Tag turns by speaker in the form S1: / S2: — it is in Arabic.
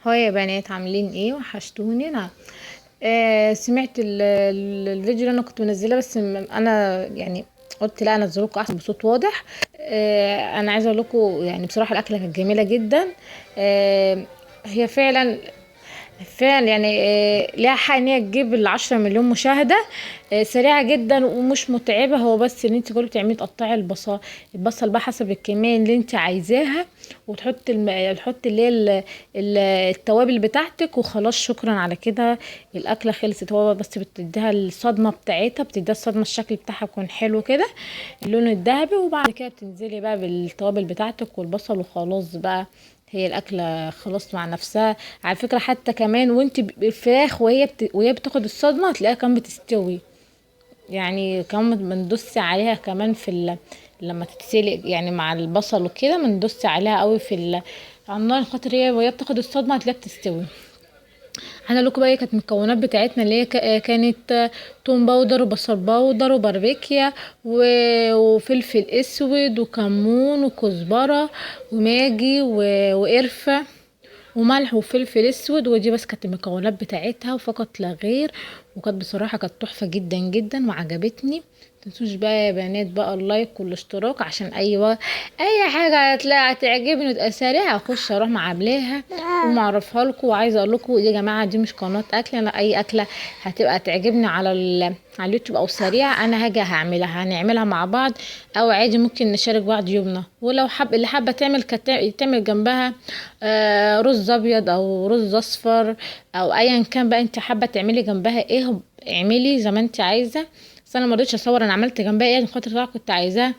S1: هو يا بنات عاملين ايه؟ وحشتوني انا. سمعت الفيديو اللي انا كنت منزله، بس انا يعني قلت لا انزلكم احسن بصوت واضح. انا عايزه اقول لكم يعني بصراحه الاكله كانت جميله جدا. آه هي فعلا يعني ليها حق ان هي تجيب ال10 مليون مشاهدة. سريعة جدا ومش متعبة، هو بس ان انت كل تعملي تقطعي البصل بقى حسب الكمية اللي انت عايزاها، وتحطي تحطي اللي هي التوابل بتاعتك وخلاص، شكرا على كده. الاكلة خلصت. هو بس بتديها الصدمة بتاعتها، بتديها الصدمة، الشكل بتاعها يكون حلو كده، اللون الذهبي، وبعد كده بتنزلي بقى بالتوابل بتاعتك والبصل وخلاص بقى. هي الاكله خلاص مع نفسها. على فكره حتى كمان وانت الفراخ وهي بتاخد الصدمه تلاقيها كمان بتستوي. يعني كمان بندوس عليها كمان لما تتسلق يعني مع البصل وكده، بندوس عليها قوي على النار، خاطر هي وهي بتاخد الصدمه هتلاقيها بتستوي. انا لكم بقى، كانت المكونات بتاعتنا اللي هي كانت توم باودر وبصل باودر وباربيكيا وفلفل اسود وكمون وكزبره وماجي وقرفه وملح وفلفل اسود، ودي بس كانت المكونات بتاعتها وفقط لا غير. وكانت بصراحه كانت تحفه جدا جدا وعجبتني. متنسوش بقى يا بنات بقى اللايك والاشتراك، عشان اي حاجه هتلاقي هتعجبني وتبقى سريعه اخش اروح معاملاها ومعرفها لكم. وعايزه اقول لكم يا جماعه دي مش قناه اكل، انا اي اكله هتبقى تعجبني على اليوتيوب او سريعه انا هاجي هعملها، هنعملها مع بعض، او عادي ممكن نشارك بعض يومنا. ولو اللي حابه تعمل تعمل جنبها رز ابيض او رز اصفر، او ايا كان بقى انت حابه تعملي جنبها ايه، اعملي زي ما انت عايزه. بس انا ما رضيتش اصور انا عملت جنبها ايه، عشان خاطر طبعا كنت عايزاه